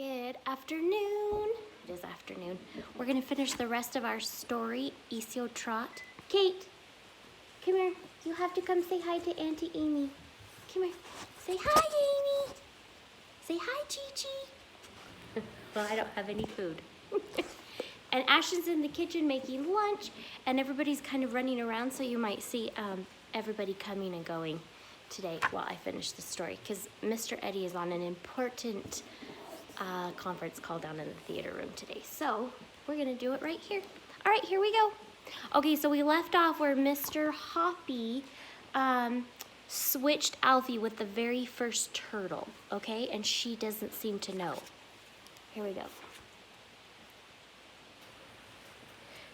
Good afternoon. It is afternoon. We're going to finish the rest of our story, Isio Trot. Kate, come here. You have to come say hi to Auntie Amy. Come here. Say hi, Amy. Say hi, Chi-Chi. Well, I don't have any food. And Ashton's in the kitchen making lunch, and everybody's kind of running around, so you might see everybody coming and going today while I finish the story, because Mr. Eddie is on an important conference call down in the theater room today. So we're gonna do it right here. All right, here we go. Okay, so we left off where Mr. Hoppy switched Alfie with the very first turtle, okay? And she doesn't seem to know. Here we go.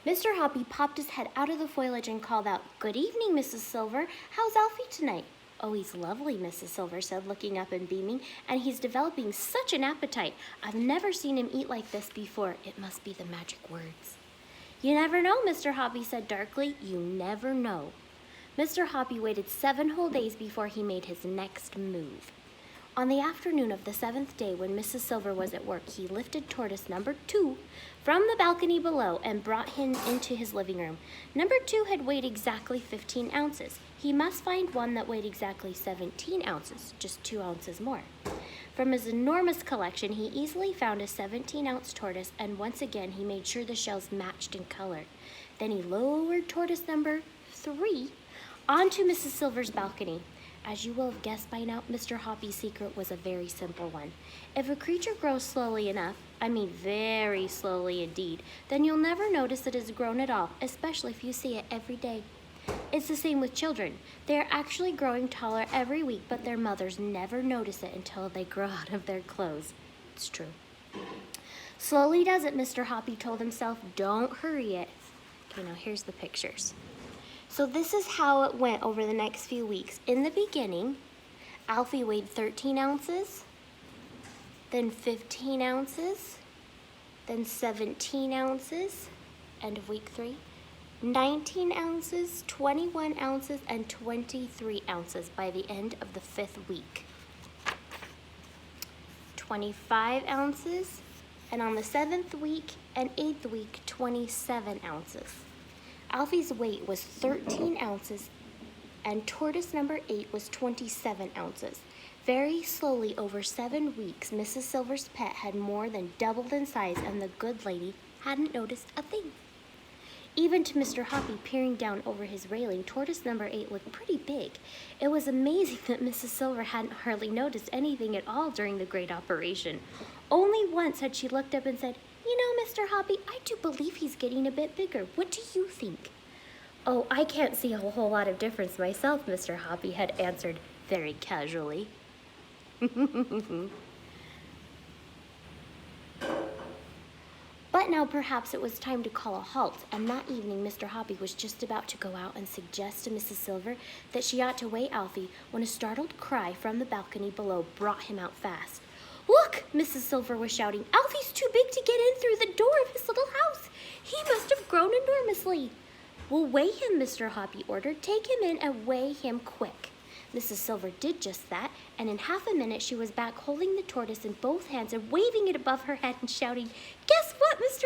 Mr. Hoppy popped his head out of the foliage and called out, "Good evening, Mrs. Silver. How's Alfie tonight?" "Oh, he's lovely," Mrs. Silver said, looking up and beaming, "and he's developing such an appetite. I've never seen him eat like this before. It must be the magic words." "You never know," Mr. Hoppy said darkly. "You never know." Mr. Hoppy waited 7 whole days before he made his next move. On the afternoon of the 7th day, when Mrs. Silver was at work, he lifted tortoise number 2 from the balcony below and brought him into his living room. Number 2 had weighed exactly 15 ounces. He must find one that weighed exactly 17 ounces, just 2 ounces more. From his enormous collection, he easily found a 17-ounce tortoise, and once again he made sure the shells matched in color. Then he lowered tortoise number 3 onto Mrs. Silver's balcony. As you will have guessed by now, Mr. Hoppy's secret was a very simple one. If a creature grows slowly enough, I mean very slowly indeed, then you'll never notice it has grown at all, especially if you see it every day. It's the same with children. They are actually growing taller every week, but their mothers never notice it until they grow out of their clothes. It's true. Slowly does it, Mr. Hoppy told himself. Don't hurry it. Okay, now here's the pictures. So this is how it went over the next few weeks. In the beginning, Alfie weighed 13 ounces, then 15 ounces, then 17 ounces, end of week 3, 19 ounces, 21 ounces, and 23 ounces by the end of the 5th week. 25 ounces, and on the 7th week and 8th week, 27 ounces. Alfie's weight was 13 ounces, and tortoise number 8 was 27 ounces. Very slowly, over 7 weeks, Mrs. Silver's pet had more than doubled in size, and the good lady hadn't noticed a thing. Even to Mr. Hoppy, peering down over his railing, tortoise number 8 looked pretty big. It was amazing that Mrs. Silver hadn't hardly noticed anything at all during the great operation. Only once had she looked up and said, "You know, Mr. Hoppy, I do believe he's getting a bit bigger. What do you think?" "Oh, I can't see a whole lot of difference myself," Mr. Hoppy had answered very casually. But now perhaps it was time to call a halt, and that evening Mr. Hoppy was just about to go out and suggest to Mrs. Silver that she ought to weigh Alfie when a startled cry from the balcony below brought him out fast. "Look!" Mrs. Silver was shouting. "Alfie's too big to get in through the door of his little house. He must have grown enormously." "Well, weigh him," Mr. Hoppy ordered. "Take him in and weigh him quick." Mrs. Silver did just that, and in half a minute she was back holding the tortoise in both hands and waving it above her head and shouting, "Guess what, Mr.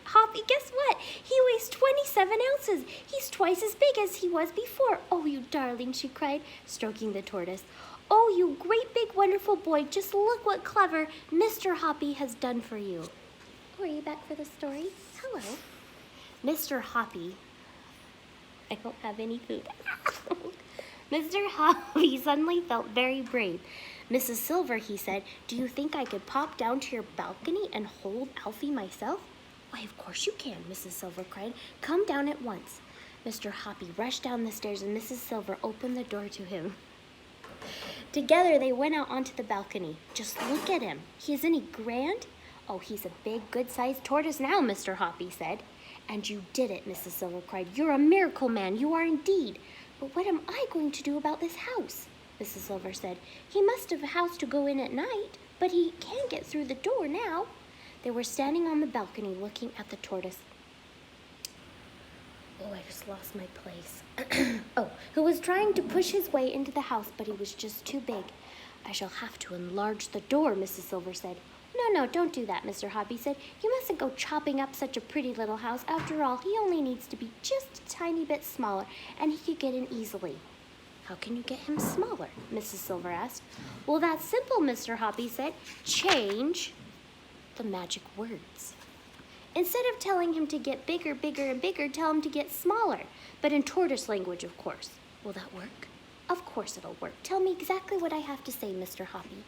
Hoppy, guess what? He weighs 27 ounces. He's twice as big as he was before. Oh, you darling," she cried, stroking the tortoise. "Oh, you great big wonderful boy, just look what clever Mr. Hoppy has done for you." "Are you back for the story?" "Hello." Mr. Hoppy, I don't have any food. Mr. Hoppy suddenly felt very brave. "Mrs. Silver," he said, "do you think I could pop down to your balcony and hold Alfie myself?" "Why, of course you can," Mrs. Silver cried. "Come down at once." Mr. Hoppy rushed down the stairs and Mrs. Silver opened the door to him. Together they went out onto the balcony. "Just look at him. Isn't he grand?" "Oh, he's a big, good-sized tortoise now," Mr. Hoppy said. "And you did it," Mrs. Silver cried. "You're a miracle man, you are indeed." "But what am I going to do about this house?" Mrs. Silver said. "He must have a house to go in at night, but he can't get through the door now." They were standing on the balcony looking at the tortoise. Oh, I just lost my place. Who was trying to push his way into the house, but he was just too big. "I shall have to enlarge the door," Mrs. Silver said. No, don't do that, Mr. Hoppy said. You mustn't go chopping up such a pretty little house. After all, he only needs to be just a tiny bit smaller, and he could get in easily. How can you get him smaller? Mrs. Silver asked. Well, that's simple, Mr. Hoppy said. Change the magic words. Instead of telling him to get bigger, bigger, and bigger, tell him to get smaller. But in tortoise language, of course. Will that work? Of course it'll work. Tell me exactly what I have to say, Mr. Hoppy.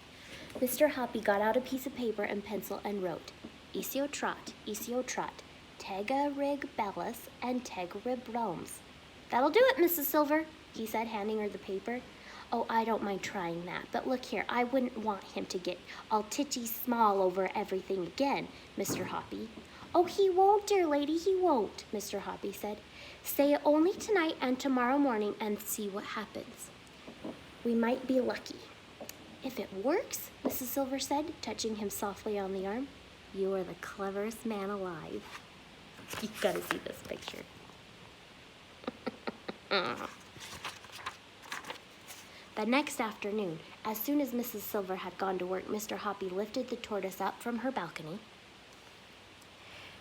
Mr. Hoppy got out a piece of paper and pencil and wrote, Isio trot, Tega rig bellis, and Tegarib roams. That'll do it, Mrs. Silver, he said, handing her the paper. Oh, I don't mind trying that, but look here, I wouldn't want him to get all titty small over everything again, Mr. Hoppy. Oh, he won't, dear lady, he won't, Mr. Hoppy said. Say it only tonight and tomorrow morning and see what happens. We might be lucky. If it works, Mrs. Silver said, touching him softly on the arm, you are the cleverest man alive. You've got to see this picture. The next afternoon, as soon as Mrs. Silver had gone to work, Mr. Hoppy lifted the tortoise up from her balcony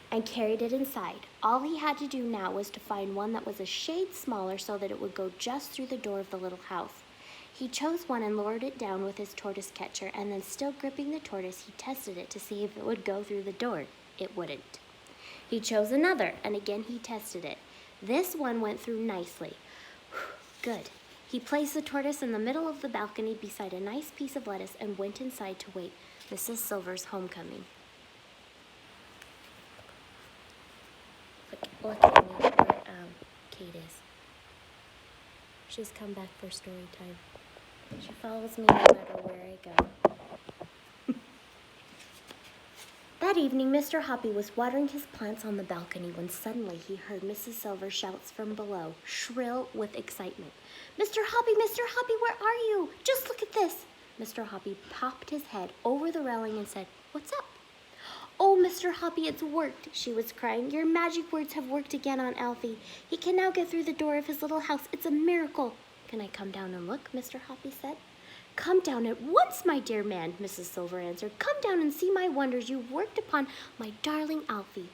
and carried it inside. All he had to do now was to find one that was a shade smaller so that it would go just through the door of the little house. He chose one and lowered it down with his tortoise catcher, and then still gripping the tortoise, he tested it to see if it would go through the door. It wouldn't. He chose another, and again he tested it. This one went through nicely. Good. He placed the tortoise in the middle of the balcony beside a nice piece of lettuce and went inside to wait Mrs. Silver's homecoming. Look at me where Kate is. She's come back for story time. She follows me no matter where I go. That evening, Mr. Hoppy was watering his plants on the balcony when suddenly he heard Mrs. Silver's shouts from below, shrill with excitement. Mr. Hoppy, where are you? Just look at this. Mr. Hoppy popped his head over the railing and said, What's up? Oh, Mr. Hoppy, it's worked, she was crying. Your magic words have worked again on Alfie. He can now get through the door of his little house. It's a miracle. Can I come down and look? Mr. Hoppy said. Come down at once, my dear man, Mrs. Silver answered. Come down and see my wonders you've worked upon my darling Alfie.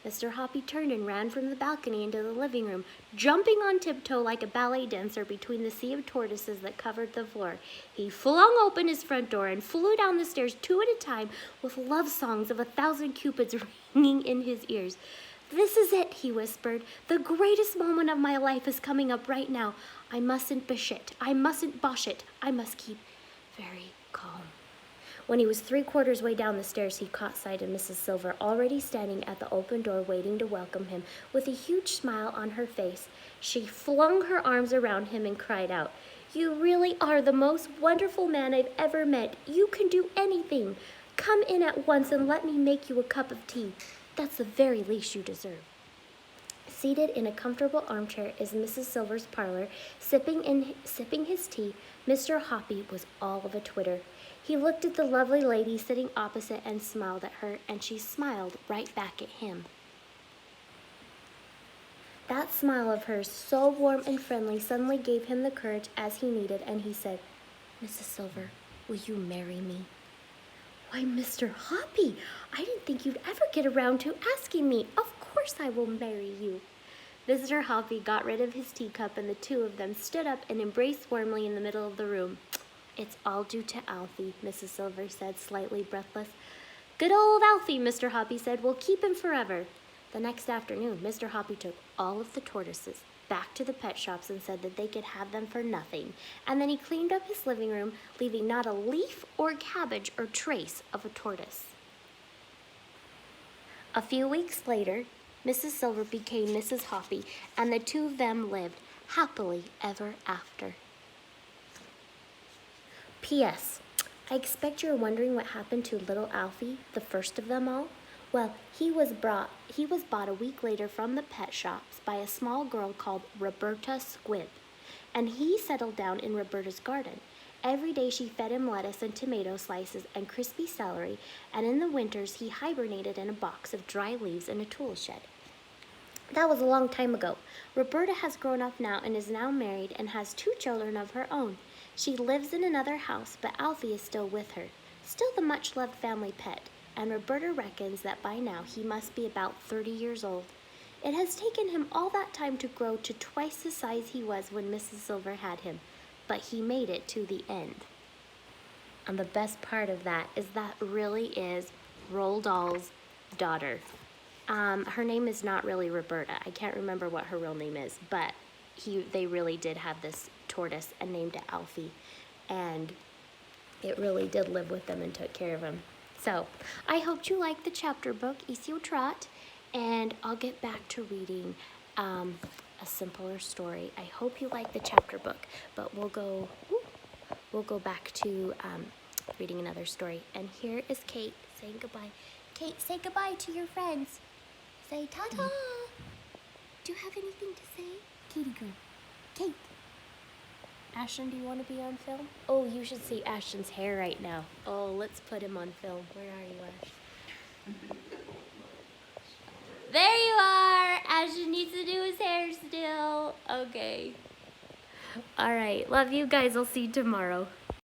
Mr. Hoppy turned and ran from the balcony into the living room, jumping on tiptoe like a ballet dancer between the sea of tortoises that covered the floor. He flung open his front door and flew down the stairs 2 at a time with love songs of 1,000 cupids ringing in his ears. This is it, he whispered. The greatest moment of my life is coming up right now. I mustn't bish it. I mustn't bosh it. I must keep very calm. When he was 3/4 way down the stairs, he caught sight of Mrs. Silver already standing at the open door waiting to welcome him. With a huge smile on her face, she flung her arms around him and cried out, You really are the most wonderful man I've ever met. You can do anything. Come in at once and let me make you a cup of tea. That's the very least you deserve. Seated in a comfortable armchair is Mrs. Silver's parlor, sipping his tea. Mr. Hoppy was all of a twitter. He looked at the lovely lady sitting opposite and smiled at her, and she smiled right back at him. That smile of hers, so warm and friendly, suddenly gave him the courage as he needed, and he said, Mrs. Silver, will you marry me? Why, Mr. Hoppy, I didn't think you'd ever get around to asking me. Of course I will marry you. Mr. Hoppy got rid of his teacup, and the two of them stood up and embraced warmly in the middle of the room. It's all due to Alfie, Mrs. Silver said, slightly breathless. Good old Alfie, Mr. Hoppy said. We'll keep him forever. The next afternoon, Mr. Hoppy took all of the tortoises back to the pet shops and said that they could have them for nothing. And then he cleaned up his living room, leaving not a leaf or cabbage or trace of a tortoise. A few weeks later, Mrs. Silver became Mrs. Hoppy, and the two of them lived happily ever after. P.S. I expect you're wondering what happened to little Alfie, the first of them all. Well, he was bought a week later from the pet shops by a small girl called Roberta Squibb, and he settled down in Roberta's garden. Every day she fed him lettuce and tomato slices and crispy celery, and in the winters he hibernated in a box of dry leaves in a tool shed. That was a long time ago. Roberta has grown up now and is now married and has 2 children of her own. She lives in another house, but Alfie is still with her. still the much-loved family pet, and Roberta reckons that by now he must be about 30 years old. It has taken him all that time to grow to twice the size he was when Mrs. Silver had him, but he made it to the end. And the best part of that is that really is Roald Dahl's daughter. Her name is not really Roberta. I can't remember what her real name is, but they really did have this tortoise and named it Alfie, and it really did live with them and took care of him. So I hope you liked the chapter book, Easy Trot, and I'll get back to reading a simpler story. I hope you like the chapter book, but we'll go back to reading another story. And here is Kate saying goodbye. Kate, say goodbye to your friends. Say ta-ta. Do you have anything to say? Katie girl. Kate. Ashton, do you want to be on film? Oh, you should see Ashton's hair right now. Oh, let's put him on film. Where are you, Ash? There you are! Ashton needs to do his hair still. Okay. All right. Love you guys. I'll see you tomorrow.